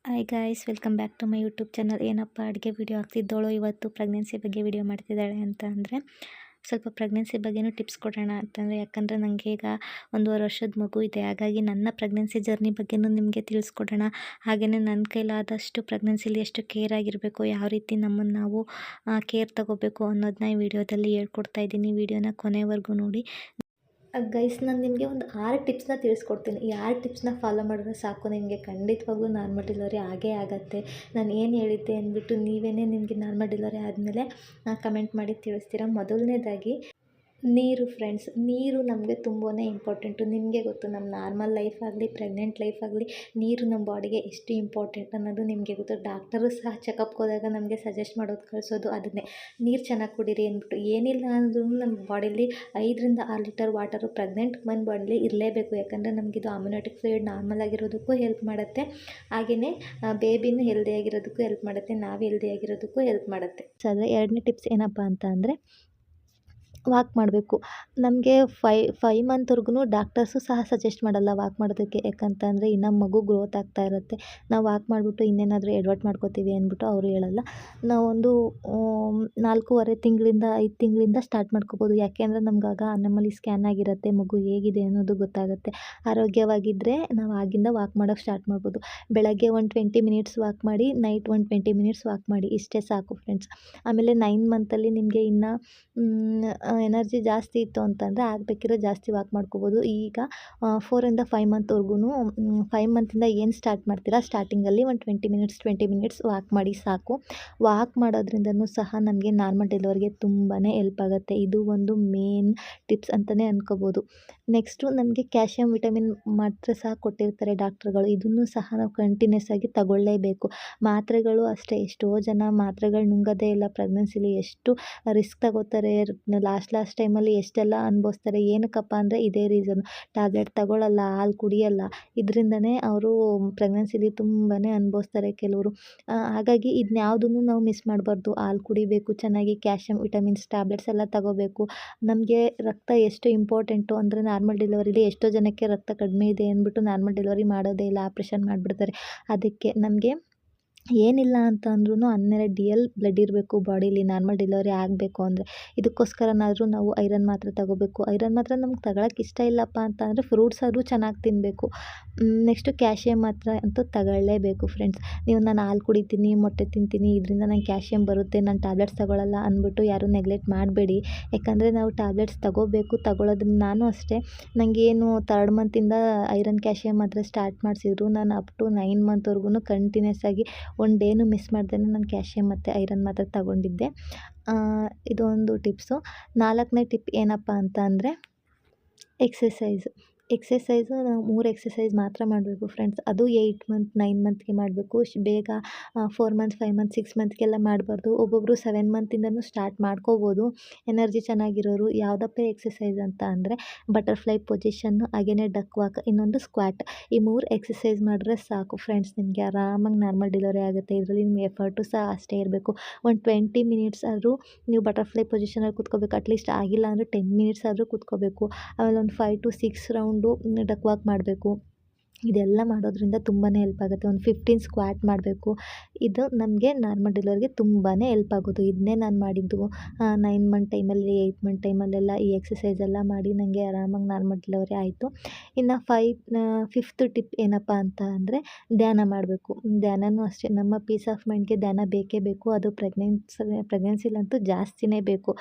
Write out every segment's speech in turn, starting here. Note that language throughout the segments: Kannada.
Hi guys, welcome back to my YouTube channel. ಏನಪ್ಪ ಅಡುಗೆ ವಿಡಿಯೋ ಹಾಕ್ತಿದ್ದೋಳು ಇವತ್ತು ಪ್ರೆಗ್ನೆನ್ಸಿ ಬಗ್ಗೆ ವಿಡಿಯೋ ಮಾಡ್ತಿದ್ದಾಳೆ ಅಂತ ಅಂದರೆ ಸ್ವಲ್ಪ ಪ್ರೆಗ್ನೆನ್ಸಿ ಬಗ್ಗೆನೂ ಟಿಪ್ಸ್ ಕೊಡೋಣ ಅಂತಂದರೆ, ಯಾಕಂದರೆ ನನಗೆ ಈಗ 1.5 ವರ್ಷದ ಮಗು ಇದೆ. ಹಾಗಾಗಿ ನನ್ನ ಪ್ರೆಗ್ನೆನ್ಸಿ ಜರ್ನಿ ಬಗ್ಗೆನೂ ನಿಮಗೆ ತಿಳಿಸ್ಕೊಡೋಣ. ಹಾಗೆಯೇ ನನ್ನ ಕೈಲಾದಷ್ಟು ಪ್ರೆಗ್ನೆನ್ಸಿಲಿ ಎಷ್ಟು ಕೇರ್ ಆಗಿರಬೇಕು, ಯಾವ ರೀತಿ ನಮ್ಮನ್ನು ನಾವು ಕೇರ್ ತಗೋಬೇಕು ಅನ್ನೋದನ್ನ ಈ ವಿಡಿಯೋದಲ್ಲಿ ಹೇಳ್ಕೊಡ್ತಾ ಇದ್ದೀನಿ. ವಿಡಿಯೋನ ಕೊನೆವರೆಗೂ ನೋಡಿ. ಗೈಸ್, ನಾನು ನಿಮಗೆ ಒಂದು 6 ಟಿಪ್ಸ್ನ ತಿಳಿಸ್ಕೊಡ್ತೀನಿ. ಈ 6 ಟಿಪ್ಸ್ನ ಫಾಲೋ ಮಾಡಿದ್ರೆ ಸಾಕು, ನಿಮಗೆ ಖಂಡಿತವಾಗ್ಲೂ ನಾರ್ಮಲ್ ಡೆಲಿವರಿ ಆಗೇ ಆಗುತ್ತೆ. ನಾನು ಏನು ಹೇಳಿದ್ದೆ ಅಂದ್ಬಿಟ್ಟು ನೀವೇ ನಿಮಗೆ ನಾರ್ಮಲ್ ಡೆಲಿವರಿ ಆದಮೇಲೆ ಕಮೆಂಟ್ ಮಾಡಿ ತಿಳಿಸ್ತೀರಾ. ಮೊದಲನೇದಾಗಿ ನೀರು ಫ್ರೆಂಡ್ಸ್. ನೀರು ನಮಗೆ ತುಂಬಾ ಇಂಪಾರ್ಟೆಂಟು. ನಿಮಗೆ ಗೊತ್ತು, ನಮ್ಮ ನಾರ್ಮಲ್ ಲೈಫ್ ಆಗಲಿ, ಪ್ರೆಗ್ನೆಂಟ್ ಲೈಫ್ ಆಗಲಿ, ನೀರು ನಮ್ಮ ಬಾಡಿಗೆ ಎಷ್ಟು ಇಂಪಾರ್ಟೆಂಟ್ ಅನ್ನೋದು ನಿಮಗೆ ಗೊತ್ತು. ಡಾಕ್ಟರು ಸಹ ಚೆಕಪ್ಗೆ ಹೋದಾಗ ನಮಗೆ ಸಜೆಸ್ಟ್ ಮಾಡೋದು ಕಳಿಸೋದು ಅದನ್ನೇ, ನೀರು ಚೆನ್ನಾಗಿ ಕುಡೀರಿ ಅಂದ್ಬಿಟ್ಟು. ಏನಿಲ್ಲ ಅಂದ್ರೂ ನಮ್ಮ ಬಾಡಿಲಿ 5ರಿಂದ 6 ಲೀಟರ್ ವಾಟರು ಪ್ರೆಗ್ನೆಂಟ್ ವುಮನ್ ಬಾಡಿಲಿ ಇರಲೇಬೇಕು. ಯಾಕಂದರೆ ನಮಗಿದು ಅಮ್ಯುನಿಟಿಕ್ ಫ್ಲೂಯಿಡ್ ನಾರ್ಮಲ್ ಆಗಿರೋದಕ್ಕೂ ಹೆಲ್ಪ್ ಮಾಡುತ್ತೆ, ಹಾಗೆಯೇ ಬೇಬಿನೂ ಹೆಲ್ದಿಯಾಗಿರೋದಕ್ಕೂ ಹೆಲ್ಪ್ ಮಾಡುತ್ತೆ, ನಾವು ಹೆಲ್ದಿಯಾಗಿರೋದಕ್ಕೂ ಹೆಲ್ಪ್ ಮಾಡುತ್ತೆ. ಸೊ ಆದರೆ 2ನೇ ಟಿಪ್ಸ್ ಏನಪ್ಪ ಅಂತ ಅಂದರೆ ವಾಕ್ ಮಾಡಬೇಕು. ನಮಗೆ 5 ಮಂತ್ವರೆಗೂ ಡಾಕ್ಟರ್ಸು ಸಹ ಸಜೆಸ್ಟ್ ಮಾಡಲ್ಲ ವಾಕ್ ಮಾಡೋದಕ್ಕೆ. ಯಾಕಂತಂದರೆ ಇನ್ನೂ ಮಗು ಗ್ರೋತ್ ಆಗ್ತಾ ಇರುತ್ತೆ. ನಾವು ವಾಕ್ ಮಾಡಿಬಿಟ್ಟು ಇನ್ನೇನಾದರೂ ಎಡವಟ್ಟು ಮಾಡ್ಕೋತೀವಿ ಅಂದ್ಬಿಟ್ಟು ಅವರು ಹೇಳಲ್ಲ. ನಾವೊಂದು 4.5 ತಿಂಗಳಿಂದ 5 ತಿಂಗಳಿಂದ ಸ್ಟಾರ್ಟ್ ಮಾಡ್ಕೋಬೋದು. ಯಾಕೆಂದರೆ ನಮ್ಗೆ ಆಗ ಅನಮಲಿ ಸ್ಕ್ಯಾನ್ ಆಗಿರುತ್ತೆ, ಮಗು ಹೇಗಿದೆ ಅನ್ನೋದು ಗೊತ್ತಾಗುತ್ತೆ. ಆರೋಗ್ಯವಾಗಿದ್ದರೆ ನಾವು ಆಗಿಂದ ವಾಕ್ ಮಾಡೋಕ್ಕೆ ಸ್ಟಾರ್ಟ್ ಮಾಡ್ಬೋದು. ಬೆಳಗ್ಗೆ ಒಂದು 20 ಮಿನಿಟ್ಸ್ ವಾಕ್ ಮಾಡಿ, ನೈಟ್ ಒಂದು 20 ಮಿನಿಟ್ಸ್ ವಾಕ್ ಮಾಡಿ, ಇಷ್ಟೇ ಸಾಕು ಫ್ರೆಂಡ್ಸ್. ಆಮೇಲೆ 9 ಮಂತಲ್ಲಿ ನಿಮಗೆ ಇನ್ನೂ ಎನರ್ಜಿ ಜಾಸ್ತಿ ಇತ್ತು ಅಂತಂದರೆ ಆಗಬೇಕಿರೋ ಜಾಸ್ತಿ ವಾಕ್ ಮಾಡ್ಕೋಬೋದು. ಈಗ 4ರಿಂದ 5 ಮಂತ್ವರೆಗೂ 5 ಮಂತಿಂದ ಏನು ಸ್ಟಾರ್ಟ್ ಮಾಡ್ತೀರಾ, ಸ್ಟಾರ್ಟಿಂಗಲ್ಲಿ ಒಂದು 20 ಮಿನಿಟ್ಸ್ ವಾಕ್ ಮಾಡಿ ಸಾಕು. ವಾಕ್ ಮಾಡೋದ್ರಿಂದನೂ ಸಹ ನಮಗೆ ನಾರ್ಮಲ್ ಡೆಲಿವರಿಗೆ ತುಂಬಾ ಹೆಲ್ಪ್ ಆಗುತ್ತೆ. ಇದು ಒಂದು ಮೇನ್ ಟಿಪ್ಸ್ ಅಂತಲೇ ಅಂದ್ಕೋಬೋದು. ನೆಕ್ಸ್ಟು ನಮಗೆ ಕ್ಯಾಲ್ಶಿಯಂ ವಿಟಮಿನ್ ಮಾತ್ರೆ ಸಹ ಕೊಟ್ಟಿರ್ತಾರೆ ಡಾಕ್ಟ್ರುಗಳು. ಇದನ್ನು ಸಹ ನಾವು ಕಂಟಿನ್ಯೂಸ್ ಆಗಿ ತಗೊಳ್ಳೇಬೇಕು. ಮಾತ್ರೆಗಳು ಅಷ್ಟೇ, ಎಷ್ಟೋ ಜನ ಮಾತ್ರೆಗಳು ನುಂಗೋದೇ ಇಲ್ಲ ಪ್ರೆಗ್ನೆನ್ಸಿಲಿ. ಎಷ್ಟು ರಿಸ್ಕ್ ತಗೋತಾರೆ, ಲಾಸ್ಟ್ ಟೈಮಲ್ಲಿ ಎಷ್ಟೆಲ್ಲ ಅನುಭವಿಸ್ತಾರೆ. ಏನಕ್ಕಪ್ಪ ಅಂದರೆ ಇದೇ ರೀಸನ್, ಟ್ಯಾಬ್ಲೆಟ್ ತಗೊಳ್ಳಲ್ಲ, ಹಾಲು ಕುಡಿಯಲ್ಲ. ಇದರಿಂದನೇ ಅವರು ಪ್ರೆಗ್ನೆನ್ಸಿಲಿ ತುಂಬಾ ಅನುಭವಿಸ್ತಾರೆ ಕೆಲವರು. ಹಾಗಾಗಿ ಇದನ್ಯಾವುದನ್ನು ನಾವು ಮಿಸ್ ಮಾಡಬಾರ್ದು. ಹಾಲು ಕುಡಿಬೇಕು ಚೆನ್ನಾಗಿ, ಕ್ಯಾಲ್ಶಿಯಂ ವಿಟಮಿನ್ಸ್ ಟ್ಯಾಬ್ಲೆಟ್ಸ್ ಎಲ್ಲ ತಗೋಬೇಕು. ನಮಗೆ ರಕ್ತ ಎಷ್ಟು ಇಂಪಾರ್ಟೆಂಟು ಅಂದರೆ ನಾರ್ಮಲ್ ಡೆಲಿವರಿಲಿ ಎಷ್ಟೋ ಜನಕ್ಕೆ ರಕ್ತ ಕಡಿಮೆ ಇದೆ ಅಂದ್ಬಿಟ್ಟು ನಾರ್ಮಲ್ ಡೆಲಿವರಿ ಮಾಡೋದೇ ಇಲ್ಲ, ಆಪ್ರೇಷನ್ ಮಾಡಿಬಿಡ್ತಾರೆ. ಅದಕ್ಕೆ ನಮಗೆ ಏನಿಲ್ಲ ಅಂತ ಅಂದ್ರೂ 12 DL ಬ್ಲಡ್ ಇರಬೇಕು ಬಾಡೀಲಿ ನಾರ್ಮಲ್ ಡೆಲಿವರಿ ಆಗಬೇಕು ಅಂದರೆ. ಇದಕ್ಕೋಸ್ಕರನಾದರೂ ನಾವು ಐರನ್ ಮಾತ್ರೆ ತಗೋಬೇಕು. ಐರನ್ ಮಾತ್ರೆ ನಮ್ಗೆ ತಗೊಳಕ್ಕೆ ಇಷ್ಟ ಇಲ್ಲಪ್ಪ ಅಂತ ಅಂದರೆ ಫ್ರೂಟ್ಸ್ ಆದರೂ ಚೆನ್ನಾಗಿ ತಿನ್ನಬೇಕು. ನೆಕ್ಸ್ಟು ಕ್ಯಾಲ್ಶಿಯಂ ಮಾತ್ರೆ ಅಂತೂ ತಗೊಳ್ಳೇಬೇಕು ಫ್ರೆಂಡ್ಸ್. ನೀವು ನಾನು ಹಾಲು ಕುಡಿತೀನಿ, ಮೊಟ್ಟೆ ತಿಂತೀನಿ, ಇದರಿಂದ ನಂಗೆ ಕ್ಯಾಲ್ಶಿಯಂ ಬರುತ್ತೆ, ನಾನು ಟ್ಯಾಬ್ಲೆಟ್ಸ್ ತಗೊಳ್ಳಲ್ಲ ಅಂದ್ಬಿಟ್ಟು ಯಾರೂ ನೆಗ್ಲೆಕ್ಟ್ ಮಾಡಬೇಡಿ. ಯಾಕಂದರೆ ನಾವು ಟ್ಯಾಬ್ಲೆಟ್ಸ್ ತಗೋಬೇಕು. ತಗೊಳ್ಳೋದ್ರಿಂದ ನಾನು ಅಷ್ಟೇ, ನನಗೇನು 3rd ಮಂತಿಂದ ಐರನ್ ಕ್ಯಾಲ್ಶಿಯಂ ಮಾತ್ರೆ ಸ್ಟಾರ್ಟ್ ಮಾಡಿಸಿದ್ರು. ನಾನು ಅಪ್ ಟು 9 ಮಂತ್ವರೆಗೂ ಕಂಟಿನ್ಯೂಸ್ ಆಗಿ ಒಂದು ಡೇನೂ ಮಿಸ್ ಮಾಡ್ದೇ ನಾನು ಕ್ಯಾಲ್ಶಿಯಂ ಮತ್ತು ಐರನ್ ಮಾತ್ರೆ ತಗೊಂಡಿದ್ದೆ. ಇದೊಂದು ಟಿಪ್ಸು. 4ನೇ ಟಿಪ್ ಏನಪ್ಪ ಅಂತ ಅಂದರೆ ಎಕ್ಸಸೈಸು. ನಾವು 3 ಎಕ್ಸಸೈಸ್ ಮಾತ್ರ ಮಾಡಬೇಕು ಫ್ರೆಂಡ್ಸ್. ಅದು 8 ಮಂತ್ 9 ಮಂತ್ಗೆ ಮಾಡಬೇಕು. ಬೇಗ 4 ಮಂತ್ 5 ಮಂತ್ 6 ಮಂತ್ಗೆಲ್ಲ ಮಾಡಬಾರ್ದು. ಒಬ್ಬೊಬ್ಬರು 7 ಮಂತಿಂದನೂ ಸ್ಟಾರ್ಟ್ ಮಾಡ್ಕೋಬೋದು ಎನರ್ಜಿ ಚೆನ್ನಾಗಿರೋರು. ಯಾವುದಪ್ಪ ಎಕ್ಸಸೈಸ್ ಅಂತ ಅಂದರೆ ಬಟರ್ಫ್ಲೈ ಪೊಸಿಷನ್ನು, ಹಾಗೆಯೇ ಡಕ್ ವಾಕ್, ಇನ್ನೊಂದು ಸ್ಕ್ವಾಟ್. ಈ 3 ಎಕ್ಸಸೈಸ್ ಮಾಡಿದ್ರೆ ಸಾಕು ಫ್ರೆಂಡ್ಸ್, ನಿಮಗೆ ಆರಾಮಾಗಿ ನಾರ್ಮಲ್ ಡೆಲಿವರಿ ಆಗುತ್ತೆ. ಇದರಲ್ಲಿ ನಿಮ್ಮ ಎಫರ್ಟು ಸಹ ಅಷ್ಟೇ ಇರಬೇಕು. ಒಂದು 20 ಮಿನಿಟ್ಸ್ ಆದರೂ ನೀವು ಬಟರ್ಫ್ಲೈ ಪೊಸಿಷನಲ್ಲಿ ಕೂತ್ಕೋಬೇಕು. ಅಟ್ಲೀಸ್ಟ್ ಆಗಿಲ್ಲ ಅಂದರೆ 10 ಮಿನಿಟ್ಸ್ ಆದರೂ ಕೂತ್ಕೋಬೇಕು. ಆಮೇಲೆ ಒಂದು 5 to 6 ರೌಂಡು ಡಕ್ ವಾಕ್ ಮಾಡಬೇಕು. ಇದೆಲ್ಲ ಮಾಡೋದ್ರಿಂದ ತುಂಬಾ ಹೆಲ್ಪ್ ಆಗುತ್ತೆ. ಒಂದು 15 ಸ್ಕ್ವಾಟ್ ಮಾಡಬೇಕು. ಇದು ನಮಗೆ ನಾರ್ಮಲ್ ಡೆಲಿವರಿಗೆ ತುಂಬಾ ಹೆಲ್ಪ್ ಆಗೋದು. ಇದನ್ನೇ ನಾನು ಮಾಡಿದ್ದು 9 ಮಂತ್ ಟೈಮಲ್ಲಿ, 8 ಮಂತ್ ಟೈಮಲ್ಲೆಲ್ಲ ಈ ಎಕ್ಸಸೈಸ್ ಎಲ್ಲ ಮಾಡಿ ನನಗೆ ಆರಾಮಾಗಿ ನಾರ್ಮಲ್ ಡೆಲಿವರಿ ಆಯಿತು. ಇನ್ನು 5th ಟಿಪ್ ಏನಪ್ಪ ಅಂತ ಅಂದರೆ ಧ್ಯಾನ ಮಾಡಬೇಕು. ಧ್ಯಾನನೂ ಅಷ್ಟೇ, ನಮ್ಮ ಪೀಸ್ ಆಫ್ ಮೈಂಡ್ಗೆ ಧ್ಯಾನ ಬೇಕೇ ಬೇಕು. ಅದು ಪ್ರೆಗ್ನೆನ್ಸಿಲಂತೂ ಜಾಸ್ತಿನೇ ಬೇಕು.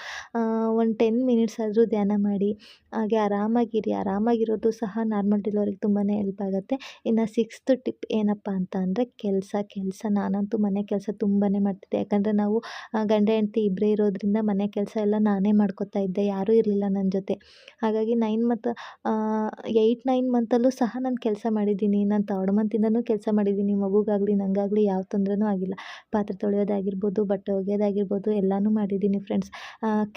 ಒಂದು 10 ಮಿನಿಟ್ಸ್ ಆದರೂ ಧ್ಯಾನ ಮಾಡಿ, ಹಾಗೆ ಆರಾಮಾಗಿರಿ. ಆರಾಮಾಗಿರೋದು ಸಹ ನಾರ್ಮಲ್ ಡೆಲಿವರಿಗೆ ತುಂಬಾ ಹೆಲ್ಪ್ ಆಗುತ್ತೆ. ಇನ್ನು 6th ಟಿಪ್ ಏನಪ್ಪ ಅಂತ ಅಂದರೆ ಕೆಲಸ. ನಾನಂತೂ ಮನೆ ಕೆಲಸ ತುಂಬಾ ಮಾಡ್ತಿದ್ದೆ. ಯಾಕಂದರೆ ನಾವು ಗಂಡ ಹೆಂಡತಿ ಇಬ್ಬರೇ ಇರೋದ್ರಿಂದ ಮನೆ ಕೆಲಸ ಎಲ್ಲ ನಾನೇ ಮಾಡ್ಕೊತಾ ಇದ್ದೆ, ಯಾರೂ ಇರಲಿಲ್ಲ ನನ್ನ ಜೊತೆ. ಹಾಗಾಗಿ 8-9 ಮಂತಲ್ಲೂ ಸಹ ನಾನು ಕೆಲಸ ಮಾಡಿದ್ದೀನಿ. ನಾನು 3rd ಮಂತಿಂದನೂ ಕೆಲಸ ಮಾಡಿದ್ದೀನಿ. ಮಗುಗಾಗಲಿ ನನಗಾಗಲಿ ಯಾವ ತೊಂದರೆನೂ ಆಗಿಲ್ಲ. ಪಾತ್ರೆ ತೊಳೆಯೋದಾಗಿರ್ಬೋದು, ಬಟ್ಟೆ ಒಗೆಯೋದಾಗಿರ್ಬೋದು, ಎಲ್ಲನೂ ಮಾಡಿದ್ದೀನಿ ಫ್ರೆಂಡ್ಸ್.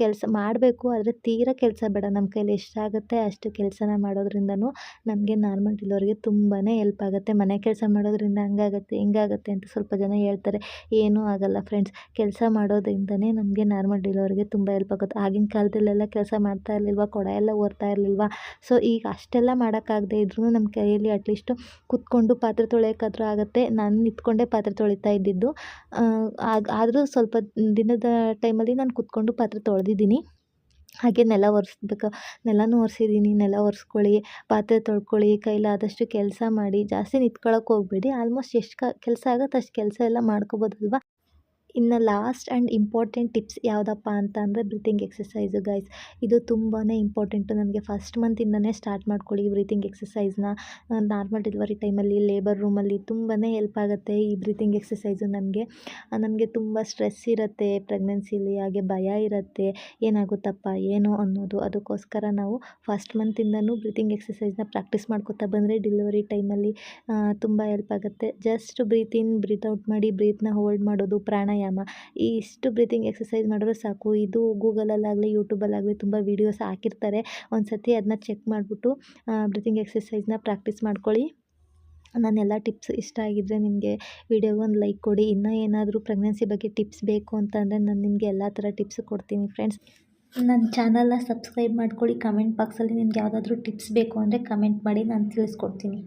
ಕೆಲಸ ಮಾಡಬೇಕು, ಆದರೆ ತೀರಾ ಕೆಲಸ ಬೇಡ. ನಮ್ಮ ಕೈಲಿ ಎಷ್ಟಾಗುತ್ತೆ ಅಷ್ಟು ಕೆಲಸನ ಮಾಡೋದ್ರಿಂದನೂ ನಮಗೆ ನಾರ್ಮಲ್ ಡೆಲಿವರಿಗೆ ತುಂಬ ತುಂಬಾ ಹೆಲ್ಪ್ ಆಗುತ್ತೆ. ಮನೆ ಕೆಲಸ ಮಾಡೋದ್ರಿಂದ ಹಂಗಾಗುತ್ತೆ ಹಿಂಗಾಗುತ್ತೆ ಅಂತ ಸ್ವಲ್ಪ ಜನ ಹೇಳ್ತಾರೆ. ಏನೂ ಆಗಲ್ಲ ಫ್ರೆಂಡ್ಸ್. ಕೆಲಸ ಮಾಡೋದ್ರಿಂದನೇ ನಮಗೆ ನಾರ್ಮಲ್ ಡೆಲಿವರಿಗೆ ತುಂಬ ಹೆಲ್ಪ್ ಆಗುತ್ತೆ. ಆಗಿನ ಕಾಲದಲ್ಲೆಲ್ಲ ಕೆಲಸ ಮಾಡ್ತಾ ಇರಲಿಲ್ವಾ, ಕೊಡ ಎಲ್ಲ ಒರ್ತಾ ಇರಲಿಲ್ವಾ. ಸೊ ಈಗ ಅಷ್ಟೆಲ್ಲ ಮಾಡೋಕ್ಕಾಗದೇ ಇದ್ರೂ ನಮ್ಮ ಕೈಯಲ್ಲಿ ಅಟ್ಲೀಸ್ಟು ಕೂತ್ಕೊಂಡು ಪಾತ್ರೆ ತೊಳೆಯೋಕ್ಕಾದ್ರೂ ಆಗುತ್ತೆ. ನಾನು ನಿಂತ್ಕೊಂಡೇ ಪಾತ್ರೆ ತೊಳಿತಾ ಇದ್ದಿದ್ದು. ಆದರೂ ಸ್ವಲ್ಪ ದಿನದ ಟೈಮಲ್ಲಿ ನಾನು ಕೂತ್ಕೊಂಡು ಪಾತ್ರೆ ತೊಳೆದಿದ್ದೀನಿ. ಹಾಗೆ ನೆಲನೂ ಒರೆಸಿದ್ದೀನಿ. ನೆಲ ಒರೆಸ್ಕೊಳ್ಳಿ, ಪಾತ್ರೆ ತೊಳ್ಕೊಳ್ಳಿ, ಕೈಲಾದಷ್ಟು ಕೆಲಸ ಮಾಡಿ. ಜಾಸ್ತಿ ನಿಂತ್ಕೊಳ್ಳೋಕೆ ಹೋಗಬೇಡಿ. ಆಲ್ಮೋಸ್ಟ್ ಎಷ್ಟು ಕೆಲಸ ಆಗುತ್ತೆ ಅಷ್ಟು ಕೆಲಸ ಎಲ್ಲ ಮಾಡ್ಕೋಬೋದಲ್ವಾ. ಇನ್ನು ಲಾಸ್ಟ್ ಆ್ಯಂಡ್ ಇಂಪಾರ್ಟೆಂಟ್ ಟಿಪ್ಸ್ ಯಾವುದಪ್ಪ ಅಂತ ಅಂದರೆ ಬ್ರೀತಿಂಗ್ ಎಕ್ಸಸೈಸು ಗೈಸ್. ಇದು ತುಂಬಾ ಇಂಪಾರ್ಟೆಂಟು. ನಮಗೆ ಫಸ್ಟ್ ಮಂತಿಂದನೇ ಸ್ಟಾರ್ಟ್ ಮಾಡ್ಕೊಳ್ಳಿ ಬ್ರೀತಿಂಗ್ ಎಕ್ಸಸೈಸ್ನ. ನಾರ್ಮಲ್ ಡೆಲಿವರಿ ಟೈಮಲ್ಲಿ ಲೇಬರ್ ರೂಮಲ್ಲಿ ತುಂಬಾ ಹೆಲ್ಪ್ ಆಗುತ್ತೆ ಈ ಬ್ರೀತಿಂಗ್ ಎಕ್ಸಸೈಸು ನಮಗೆ ತುಂಬ ಸ್ಟ್ರೆಸ್ ಇರುತ್ತೆ ಪ್ರೆಗ್ನೆನ್ಸಿಲಿ, ಹಾಗೆ ಭಯ ಇರುತ್ತೆ ಏನಾಗುತ್ತಪ್ಪ ಏನೋ ಅನ್ನೋದು. ಅದಕ್ಕೋಸ್ಕರ ನಾವು ಫಸ್ಟ್ ಮಂತಿಂದನೂ ಬ್ರೀತಿಂಗ್ ಎಕ್ಸಸೈಸ್ನ ಪ್ರಾಕ್ಟೀಸ್ ಮಾಡ್ಕೊತಾ ಬಂದರೆ ಡೆಲಿವರಿ ಟೈಮಲ್ಲಿ ತುಂಬ ಹೆಲ್ಪ್ ಆಗುತ್ತೆ. ಜಸ್ಟ್ ಬ್ರೀತ್ ಇನ್ ಬ್ರೀತ್ ಔಟ್ ಮಾಡಿ, ಬ್ರೀತ್ನ ಹೋಲ್ಡ್ ಮಾಡೋದು, ಪ್ರಾಣಾಯಾಮ, ಇಷ್ಟು ಬ್ರೀತಿಂಗ್ ಎಕ್ಸಸೈಸ್ ಮಾಡಿದ್ರೆ ಸಾಕು. ಇದು ಗೂಗಲಲ್ಲಾಗಲಿ ಯೂಟ್ಯೂಬಲ್ಲಾಗಲಿ ತುಂಬ ವೀಡಿಯೋಸ್ ಹಾಕಿರ್ತಾರೆ. ಒಂದು ಸತಿ ಅದನ್ನ ಚೆಕ್ ಮಾಡಿಬಿಟ್ಟು ಬ್ರೀತಿಂಗ್ ಎಕ್ಸಸೈಸ್ನ ಪ್ರಾಕ್ಟೀಸ್ ಮಾಡ್ಕೊಳ್ಳಿ. ನನ್ನೆಲ್ಲ ಟಿಪ್ಸ್ ಇಷ್ಟ ಆಗಿದ್ದರೆ ನಿಮಗೆ ವಿಡಿಯೋಗೆ ಒಂದು ಲೈಕ್ ಕೊಡಿ. ಇನ್ನೂ ಏನಾದರೂ ಪ್ರೆಗ್ನೆನ್ಸಿ ಬಗ್ಗೆ ಟಿಪ್ಸ್ ಬೇಕು ಅಂತಂದರೆ ನಾನು ನಿಮಗೆ ಎಲ್ಲ ಥರ ಟಿಪ್ಸ್ ಕೊಡ್ತೀನಿ ಫ್ರೆಂಡ್ಸ್. ನನ್ನ ಚಾನಲ್ನ ಸಬ್ಸ್ಕ್ರೈಬ್ ಮಾಡ್ಕೊಳ್ಳಿ. ಕಮೆಂಟ್ ಬಾಕ್ಸಲ್ಲಿ ನಿಮ್ಗೆ ಯಾವುದಾದ್ರೂ ಟಿಪ್ಸ್ ಬೇಕು ಅಂದರೆ ಕಮೆಂಟ್ ಮಾಡಿ, ನಾನು ತಿಳಿಸ್ಕೊಡ್ತೀನಿ.